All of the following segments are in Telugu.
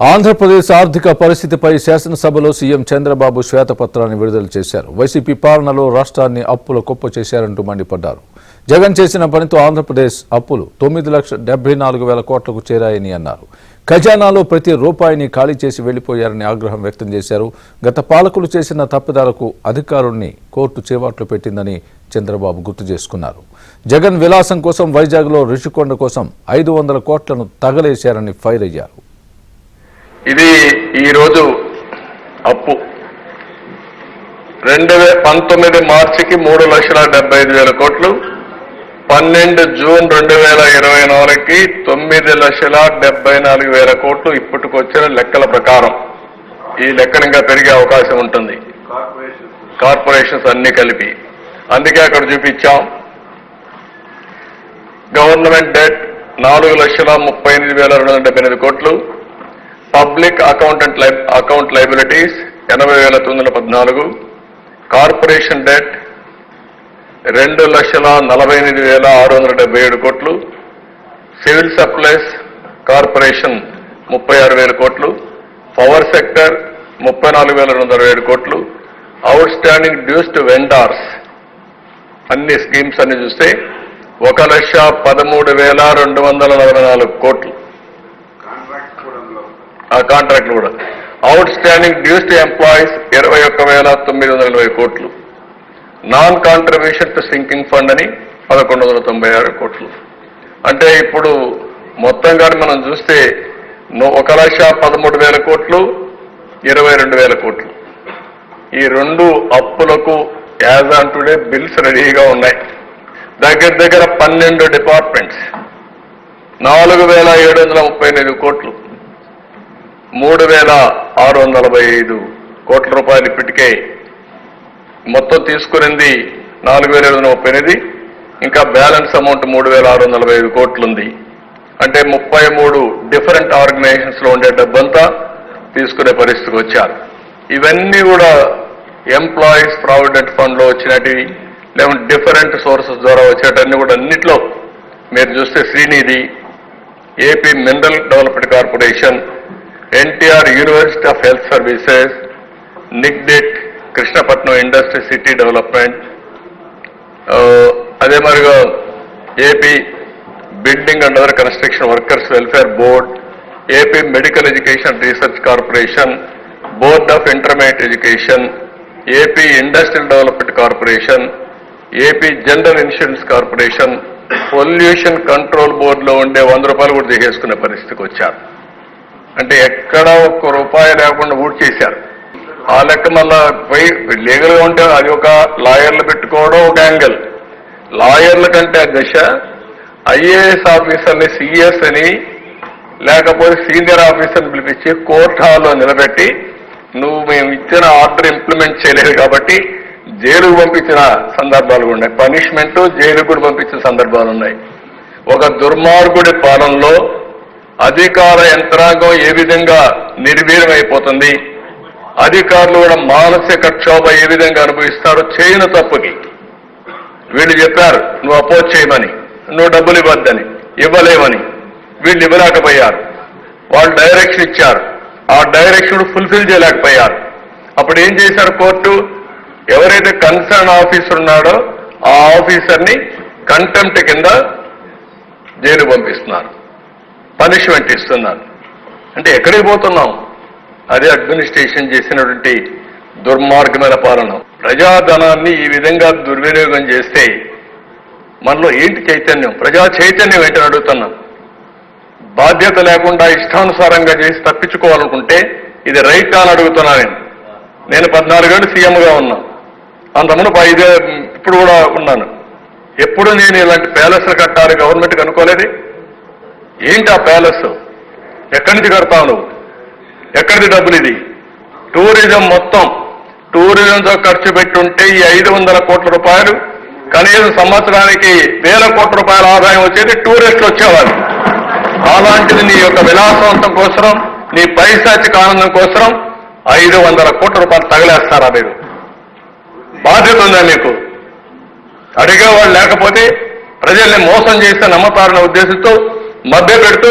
ఆంధ్రప్రదేశ్ ఆర్థిక పరిస్థితిపై శాసనసభలో సీఎం చంద్రబాబు శ్వేతపత్రాన్ని విడుదల చేశారు. వైసీపీ పాలనలో రాష్ట్రాన్ని అప్పుల కుప్ప చేశారంటూ మండిపడ్డారు. జగన్ చేసిన పనితో ఆంధ్రప్రదేశ్ అప్పులు 9,74,000 కోట్లకు చేరాయని అన్నారు. ఖజానాలో ప్రతి రూపాయిని ఖాళీ చేసి వెళ్లిపోయారని ఆగ్రహం వ్యక్తం చేశారు. గత పాలకులు చేసిన తప్పిదాలకు అధికారుల్ని కోర్టు చేవాట్లు పెట్టిందని చంద్రబాబు గుర్తు చేసుకున్నారు. జగన్ విలాసం కోసం వైజాగ్లో రిషికొండ కోసం 500 కోట్లను తగలేశారని ఫైర్ అయ్యారు. ఇది ఈరోజు అప్పు 2019 మార్చికి 3,75,000 కోట్లు, 12 జూన్ 2024కి 9,74,000 కోట్లు ఇప్పటికొచ్చిన లెక్కల ప్రకారం. ఈ లెక్కలు ఇంకా పెరిగే అవకాశం ఉంటుంది, కార్పొరేషన్స్ అన్ని కలిపి. అందుకే అక్కడ చూపించాం. గవర్నమెంట్ డెట్ 4,38,278 కోట్లు, public account liabilities 80,914, corporation debt 2,48,677 కోట్లు, సివిల్ సప్లైస్ కార్పొరేషన్ 36,000 కోట్లు, పవర్ సెక్టర్ 34,207 కోట్లు, outstanding dues to vendors అన్ని స్కీమ్స్ అన్ని చూస్తే 1,13,244 కోట్లు. ఆ కాంట్రాక్ట్లు కూడా. Outstanding dues to employees 21,920 కోట్లు, non contribution to sinking fund అని 1,196 కోట్లు. అంటే ఇప్పుడు మొత్తంగా మనం చూస్తే 1,13,000 కోట్లు, 22,000 కోట్లు. ఈ రెండు అప్పులకు యాజ్ ఆన్ టుడే బిల్స్ రెడీగా ఉన్నాయి. దగ్గర 12 డిపార్ట్మెంట్స్ 4,738 కోట్లు, 3,645 కోట్ల రూపాయలు ఇప్పటికే మొత్తం తీసుకునింది 4,738, ఇంకా బ్యాలెన్స్ అమౌంట్ 3,645 కోట్లు ఉంది. అంటే 33 డిఫరెంట్ ఆర్గనైజేషన్స్ లో ఉండే డబ్బంతా తీసుకునే పరిస్థితికి వచ్చారు. ఇవన్నీ కూడా ఎంప్లాయీస్ ప్రావిడెంట్ ఫండ్ లో వచ్చినటివి, లేకుంటే డిఫరెంట్ సోర్సెస్ ద్వారా వచ్చేటన్ని కూడా అన్నిట్లో మీరు చూస్తే Srinidhi, AP mineral development corporation, NTR university of health services, నిగ్డెట్ కృష్ణపట్నం ఇండస్ట్రీ సిటీ డెవలప్మెంట్, అదే మరిగా AP building and other construction workers welfare board, AP medical education research corporation, board of intermediate education, AP industrial development corporation, AP general insurance corporation, pollution control బోర్డులో ఉండే 100 రూపాయలు కూడా తీసేసుకునే పరిస్థితికి వచ్చారు. అంటే ఎక్కడ ఒక్క రూపాయి లేకుండా ఊడ్ చేశారు. ఆ లెక్క మళ్ళా పోయి లీగల్గా ఉంటే అది ఒక లాయర్లు పెట్టుకోవడం ఒక యాంగిల్. లాయర్ల కంటే దశ ఐఏఎస్ ఆఫీసర్ని సిఎస్ అని లేకపోతే సీనియర్ ఆఫీసర్ని పిలిపించి కోర్టు హాల్లో నిలబెట్టి నువ్వు మేము ఇచ్చిన ఆర్డర్ ఇంప్లిమెంట్ చేయలేదు కాబట్టి జైలుకు పంపించిన సందర్భాలు ఉన్నాయి. పనిష్మెంట్ జైలుకు కూడా పంపించిన సందర్భాలు ఉన్నాయి. ఒక దుర్మార్గుడి పాలనలో అధికార యంత్రాంగం ఏ విధంగా నిర్వీర్యమైపోతుంది, అధికారులు కూడా మానసిక క్షోభ ఏ విధంగా అనుభవిస్తారో చేయని తప్పుకి. వీళ్ళు చెప్పారు నువ్వు అపోజ్ చేయమని, నువ్వు డబ్బులు ఇవ్వద్దని, ఇవ్వలేమని. వీళ్ళు ఇవ్వలేకపోయారు. వాళ్ళు డైరెక్షన్ ఇచ్చారు, ఆ డైరెక్షన్ ఫుల్ఫిల్ చేయలేకపోయారు. అప్పుడు ఏం చేశారు కోర్టు? ఎవరైతే కన్సర్న్ ఆఫీసర్ ఉన్నాడో ఆ ఆఫీసర్ని కంటెంప్ట్ కింద జైలు పంపిస్తున్నారు, పనిష్మెంట్ ఇస్తున్నారు. అంటే ఎక్కడికి పోతున్నాం? అదే అడ్మినిస్ట్రేషన్ చేసినటువంటి దుర్మార్గమైన పాలన. ప్రజాధనాన్ని ఈ విధంగా దుర్వినియోగం చేస్తే మనలో ఏంటి చైతన్యం? ప్రజా చైతన్యం ఏంటని అడుగుతున్నాం. బాధ్యత లేకుండా ఇష్టానుసారంగా చేసి తప్పించుకోవాలనుకుంటే ఇది రైట్ అని అడుగుతున్నా. నేను 14 ఏళ్ళు సీఎంగా ఉన్నా, అంతకుముందు ఇప్పుడు కూడా ఉన్నాను. ఎప్పుడు నేను ఇలాంటి ప్యాలెస్లు కట్టాలి గవర్నమెంట్కి అనుకోలేదు. ఏంటి ఆ ప్యాలెస్? ఎక్కడి నుంచి కడతావు నువ్వు? ఎక్కడిది డబ్బులు? ఇది టూరిజం, మొత్తం టూరిజంతో ఖర్చు పెట్టుంటే ఈ 500 కోట్ల రూపాయలు కనీసం సంవత్సరానికి 1,000 కోట్ల రూపాయల ఆదాయం వచ్చేది టూరిస్టులు వచ్చేవాళ్ళు. అలాంటిది నీ యొక్క విలాసవంతం కోసం, నీ పైశాచిక ఆనందం కోసం 500 కోట్ల రూపాయలు తగలేస్తారా మీరు? బాధ్యత ఉందా మీకు? అడిగేవాళ్ళు లేకపోతే ప్రజల్ని మోసం చేస్తే నమ్మతారన్న ఉద్దేశంతో మభ్య పెడుతూ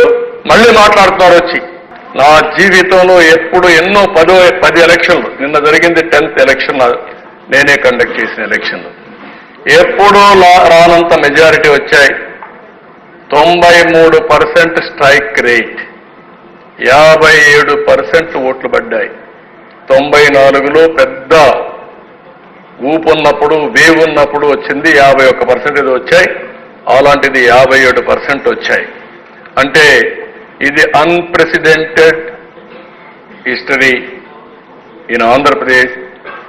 మళ్ళీ మాట్లాడుతున్నారు వచ్చి. నా జీవితంలో ఎప్పుడు ఎన్నో 10 ఎలక్షన్లు, నిన్న జరిగింది 10th ఎలక్షన్, నేనే కండక్ట్ చేసిన ఎలక్షన్లు, ఎప్పుడూ రానంత మెజారిటీ వచ్చాయి. 93% స్ట్రైక్ రేట్, 57% ఓట్లు పడ్డాయి. 94లో పెద్ద ఊపున్నప్పుడు, వేవ్ ఉన్నప్పుడు వచ్చింది 51% వచ్చాయి. అలాంటిది 57% వచ్చాయి. అంటే ఇది అన్ప్రెసిడెంటెడ్ హిస్టరీ ఇన్ ఆంధ్రప్రదేశ్.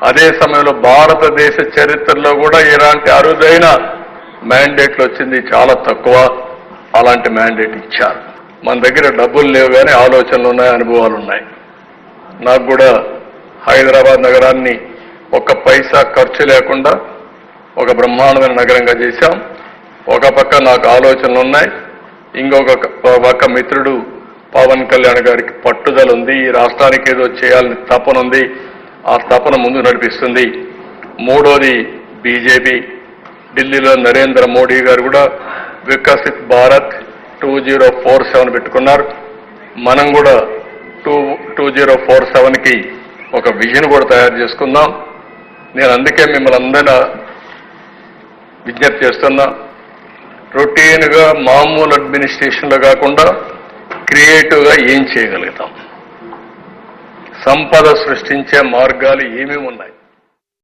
అదే సమయంలో భారతదేశ చరిత్రలో కూడా ఇలాంటి అరుదైన మ్యాండేట్లు వచ్చింది చాలా తక్కువ. అలాంటి మ్యాండేట్ ఇచ్చారు. మన దగ్గర డబ్బులు లేవు కానీ ఆలోచనలు ఉన్నాయి, అనుభవాలు ఉన్నాయి. నాకు కూడా హైదరాబాద్ నగరాన్ని ఒక్క పైసా ఖర్చు లేకుండా ఒక బ్రహ్మాండమైన నగరంగా చేశాం. ఒక పక్క నాకు ఆలోచనలు ఉన్నాయి, ఇంకొక పక్క మిత్రుడు పవన్ కళ్యాణ్ గారికి పట్టుదల ఉంది, ఈ రాష్ట్రానికి ఏదో చేయాలని తపన ఉంది, ఆ తపన ముందు నడిపిస్తుంది. మూడోది బీజేపీ, ఢిల్లీలో నరేంద్ర మోడీ గారు కూడా వికసిత్ భారత్ 2047 పెట్టుకున్నారు. మనం కూడా 2047కి ఒక విజన్ కూడా తయారు చేసుకుందాం. నేను అందుకే మిమ్మల్ని అందరినీ విజ్ఞప్తి చేస్తున్నా, రొటీన్గా మామూలు అడ్మినిస్ట్రేషన్లో కాకుండా క్రియేటివ్గా ఏం చేయగలుగుతాం, సంపద సృష్టించే మార్గాలు ఏమేమి ఉన్నాయి.